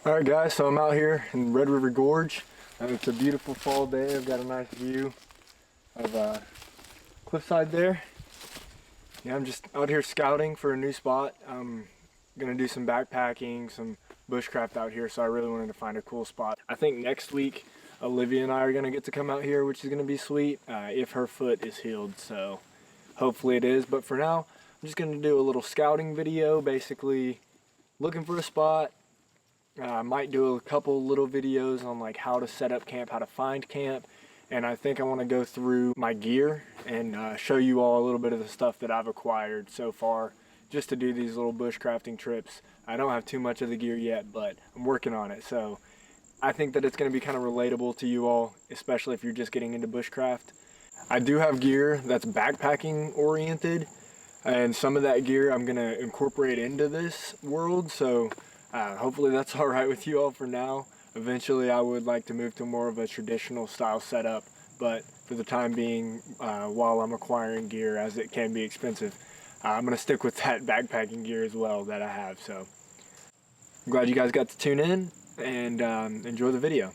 Alright guys, so I'm out here in Red River Gorge and it's a beautiful fall day. I've got a nice view of cliffside there. Yeah, I'm just out here scouting for a new spot. I'm gonna do some backpacking, some bushcraft out here, so I really wanted to find a cool spot. I think next week Olivia and I are gonna get to come out here, which is gonna be sweet if her foot is healed, so hopefully it is. But for now, I'm just gonna do a little scouting video, basically looking for a spot. I might do a couple little videos on like how to set up camp, how to find camp, and I think I want to go through my gear and show you all a little bit of the stuff that I've acquired so far just to do these little bushcrafting trips. I don't have too much of the gear yet, but I'm working on it, so I think that it's going to be kind of relatable to you all, especially if you're just getting into bushcraft. I do have gear that's backpacking oriented, and some of that gear I'm going to incorporate into this world, so hopefully that's all right with you all for now. Eventually I would like to move to more of a traditional style setup, but for the time being, while I'm acquiring gear, as it can be expensive, I'm going to stick with that backpacking gear as well that I have. So I'm glad you guys got to tune in and enjoy the video.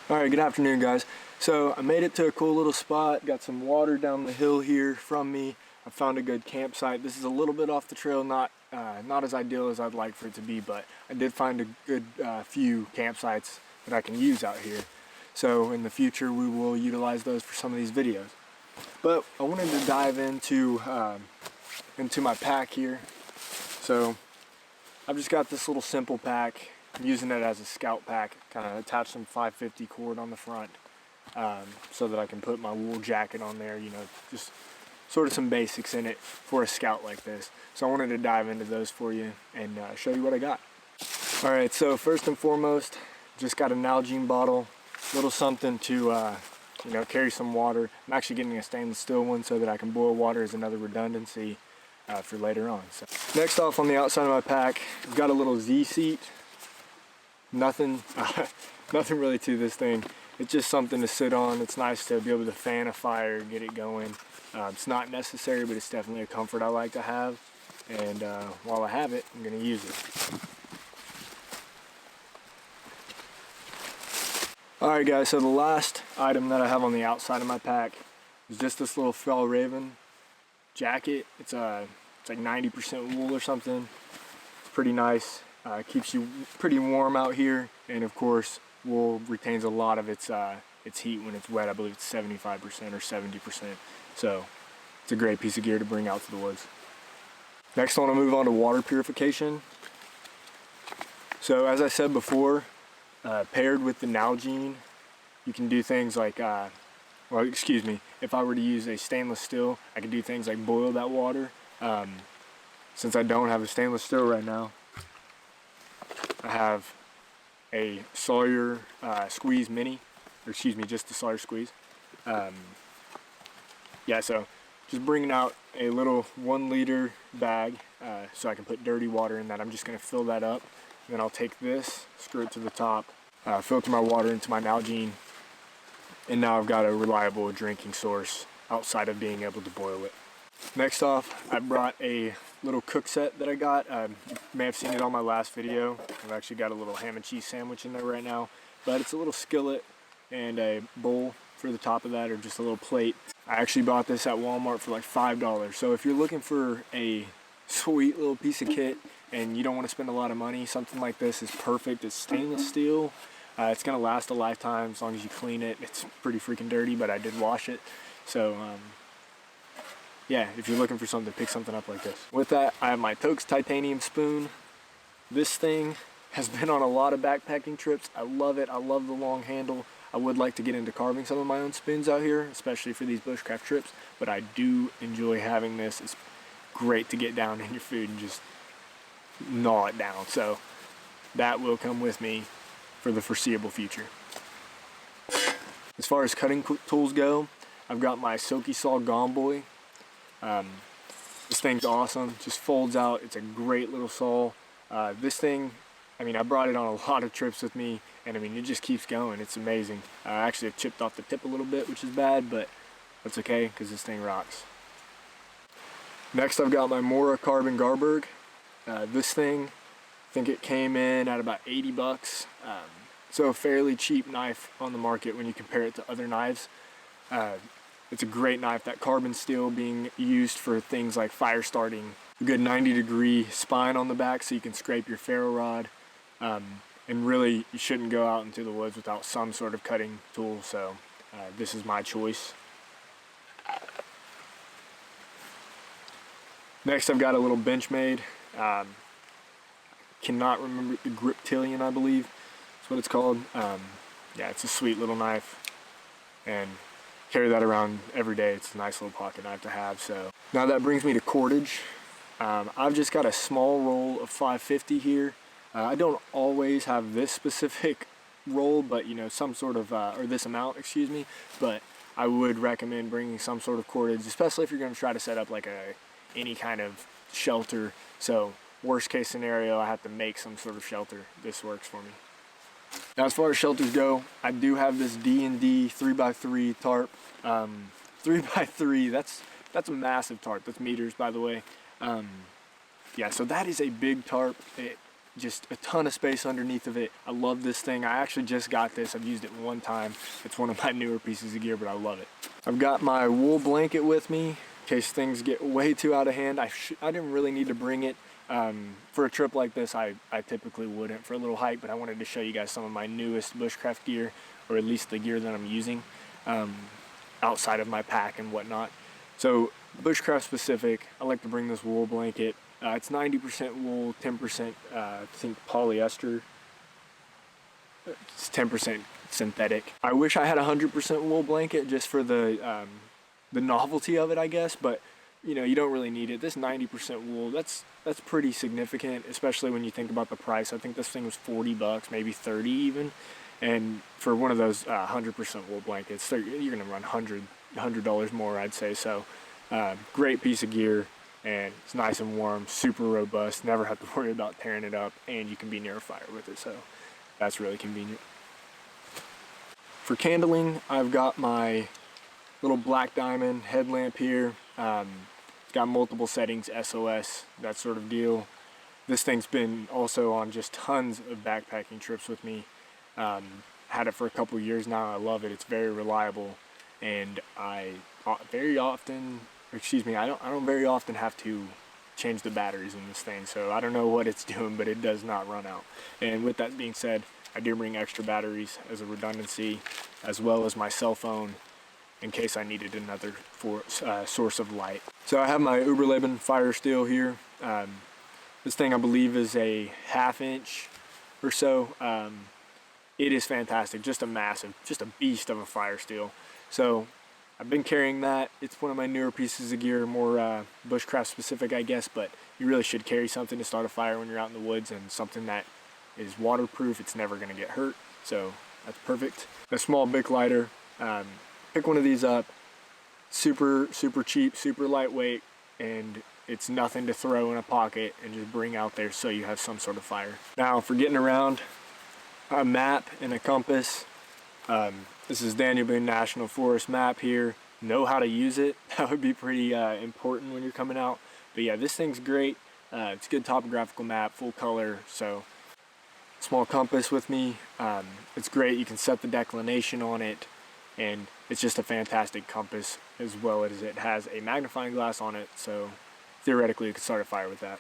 Alright, good afternoon guys. So I made it to a cool little spot, got some water down the hill here from me. I found a good campsite. This is a little bit off the trail, not as ideal as I'd like for it to be, but I did find a good few campsites that I can use out here. So in the future we will utilize those for some of these videos. But I wanted to dive into my pack here. So I've just got this little simple pack. I'm using it as a scout pack, kind of attach some 550 cord on the front so that I can put my wool jacket on there, you know, just sort of some basics in it for a scout like this. So I wanted to dive into those for you and show you what I got. Alright, so first and foremost, just got an Nalgene bottle, little something to you know, carry some water. I'm actually getting a stainless steel one so that I can boil water as another redundancy for later on. So next off, on the outside of my pack, I've got a little Z seat. Nothing really to this thing. It's just something to sit on. It's nice to be able to fan a fire, get it going. It's not necessary, but it's definitely a comfort I like to have. And while I have it, I'm going to use it. Alright guys, so the last item that I have on the outside of my pack is just this little Fjällräven jacket. It's like 90% wool or something. It's pretty nice. Keeps you pretty warm out here, and of course wool retains a lot of its heat when it's wet. I believe it's 75% or 70%, so it's a great piece of gear to bring out to the woods. Next I want to move on to water purification. So as I said before, paired with the Nalgene, you can do things like, well excuse me, if I were to use a stainless steel, I could do things like boil that water. Since I don't have a stainless steel right now, I have a Sawyer Squeeze Mini, or excuse me, just the Sawyer Squeeze. Yeah, so just bringing out a little 1 liter bag so I can put dirty water in that. I'm just going to fill that up, and then I'll take this, screw it to the top, filter my water into my Nalgene, and now I've got a reliable drinking source outside of being able to boil it. Next off, I brought a little cook set that I got. You may have seen it on my last video. I've actually got a little ham and cheese sandwich in there right now, but it's a little skillet and a bowl for the top of that, or just a little plate. I actually bought this at Walmart for like $5. So if you're looking for a sweet little piece of kit and you don't want to spend a lot of money, something like this is perfect. It's stainless steel. It's gonna last a lifetime as long as you clean it. It's pretty freaking dirty, but I did wash it. So yeah, if you're looking for something, pick something up like this. With that, I have my Tokes titanium spoon. This thing has been on a lot of backpacking trips. I love it. I love the long handle. I would like to get into carving some of my own spoons out here, especially for these bushcraft trips, but I do enjoy having this. It's great to get down in your food and just gnaw it down. So that will come with me for the foreseeable future. As far as cutting tools go, I've got my Silky Saw Gone Boy. This thing's awesome, just folds out. It's a great little saw. This thing, I mean, I brought it on a lot of trips with me, and I mean, it just keeps going. It's amazing. Actually, it chipped off the tip a little bit, which is bad, but that's okay because this thing rocks. Next, I've got my Mora Carbon Garberg. This thing, I think it came in at about 80 bucks. So a fairly cheap knife on the market when you compare it to other knives. It's a great knife. That carbon steel being used for things like fire starting. A good 90-degree spine on the back so you can scrape your ferro rod. And really, you shouldn't go out into the woods without some sort of cutting tool. So this is my choice. Next, I've got a little Benchmade. Cannot remember, the Griptilian, I believe. That's what it's called. Yeah, it's a sweet little knife, and carry that around every day. It's a nice little pocket knife to have. So now that brings me to cordage. I've just got a small roll of 550 here. I don't always have this specific roll, but you know, some sort of or this amount, excuse me. But I would recommend bringing some sort of cordage, especially if you're going to try to set up like any kind of shelter. So worst case scenario, I have to make some sort of shelter. This works for me. Now, as far as shelters go, I do have this D&D 3x3 tarp. 3x3, that's a massive tarp. That's meters, by the way. Yeah, so that is a big tarp. Just a ton of space underneath of it. I love this thing. I actually just got this. I've used it one time. It's one of my newer pieces of gear, but I love it. I've got my wool blanket with me in case things get way too out of hand. I didn't really need to bring it. For a trip like this, I typically wouldn't for a little hike, but I wanted to show you guys some of my newest bushcraft gear, or at least the gear that I'm using outside of my pack and whatnot. So bushcraft specific, I like to bring this wool blanket. It's 90% wool, 10% I think polyester. It's 10% synthetic. I wish I had a 100% wool blanket just for the novelty of it, I guess, but you know, you don't really need it. This 90% wool, that's pretty significant, especially when you think about the price. I think this thing was 40 bucks, maybe 30 even. And for one of those 100% wool blankets, you're gonna run $100 more, I'd say. So great piece of gear, and it's nice and warm, super robust, never have to worry about tearing it up, and you can be near a fire with it, so that's really convenient. For candling, I've got my little Black Diamond headlamp here. It's got multiple settings, SOS, that sort of deal. This thing's been also on just tons of backpacking trips with me. Had it for a couple years now. I love it. It's very reliable, and I don't very often have to change the batteries in this thing. So I don't know what it's doing, but it does not run out. And with that being said, I do bring extra batteries as a redundancy, as well as my cell phone, in case I needed another source of light. So I have my Uberleben fire steel here. This thing I believe is a 1/2 inch or so. It is fantastic, just a beast of a fire steel. So I've been carrying that. It's one of my newer pieces of gear, more bushcraft specific, I guess, but you really should carry something to start a fire when you're out in the woods, and something that is waterproof. It's never gonna get hurt, so that's perfect. A small Bic lighter. Pick one of these up. Super cheap, super lightweight, and it's nothing to throw in a pocket and just bring out there so you have some sort of fire. Now for getting around, a map and a compass. This is Daniel Boone National Forest map here. Know how to use it. That would be pretty important when you're coming out. But yeah, this thing's great. It's a good topographical map, full color. So small compass with me. It's great. You can set the declination on it, and it's just a fantastic compass, as well as it has a magnifying glass on it. So theoretically, you could start a fire with that.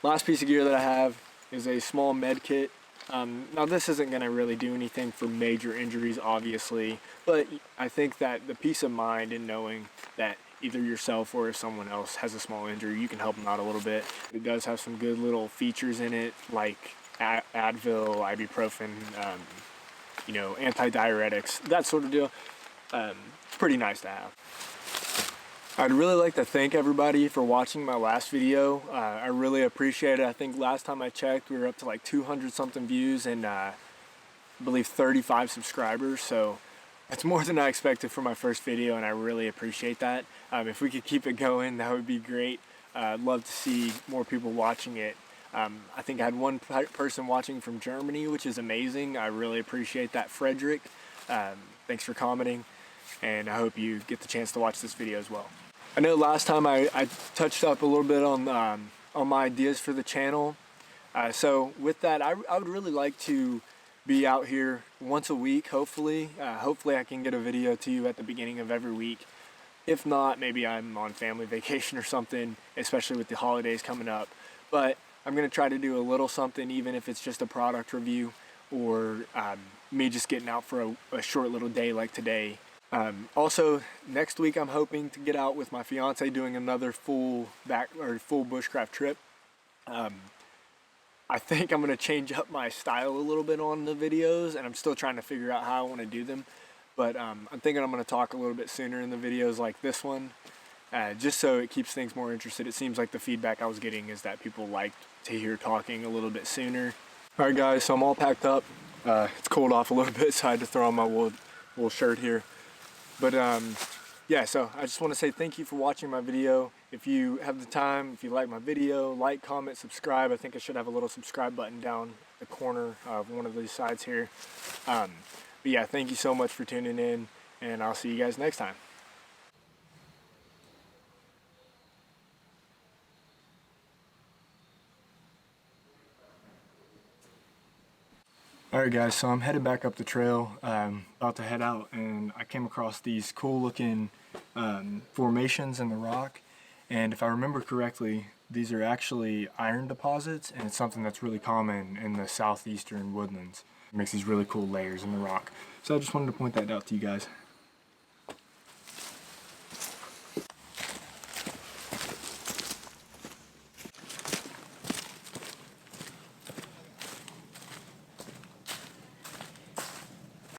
Last piece of gear that I have is a small med kit. Now this isn't going to really do anything for major injuries, obviously, but I think that the peace of mind in knowing that either yourself or if someone else has a small injury, you can help them out a little bit. It does have some good little features in it, like Advil, ibuprofen, you know, antidiuretics, that sort of deal. It's pretty nice to have. I'd really like to thank everybody for watching my last video. I really appreciate it. I think last time I checked we were up to like 200 something views and I believe 35 subscribers, so it's more than I expected for my first video, and I really appreciate that. If we could keep it going, that would be great. I'd love to see more people watching it. I think I had one person watching from Germany, which is amazing. I really appreciate that, Frederick. Thanks for commenting, and I hope you get the chance to watch this video as well. I know last time I touched up a little bit on my ideas for the channel. So with that, I would really like to be out here once a week, hopefully. Hopefully I can get a video to you at the beginning of every week. If not, maybe I'm on family vacation or something, especially with the holidays coming up. But I'm going to try to do a little something, even if it's just a product review or me just getting out for a short little day like today. Also, next week I'm hoping to get out with my fiance doing another full bushcraft trip. I think I'm going to change up my style a little bit on the videos, and I'm still trying to figure out how I want to do them. But I'm thinking I'm going to talk a little bit sooner in the videos like this one, just so it keeps things more interested. It seems like the feedback I was getting is that people like to hear talking a little bit sooner. Alright guys, so I'm all packed up. It's cooled off a little bit, so I had to throw on my wool shirt here. But yeah, so I just want to say thank you for watching my video. If you have the time, if you like my video, like, comment, subscribe. I think I should have a little subscribe button down the corner of one of these sides here. But yeah, thank you so much for tuning in, and I'll see you guys next time. Alright guys, so I'm headed back up the trail, about to head out, and I came across these cool looking formations in the rock, and if I remember correctly, these are actually iron deposits, and it's something that's really common in the southeastern woodlands. It makes these really cool layers in the rock. So I just wanted to point that out to you guys.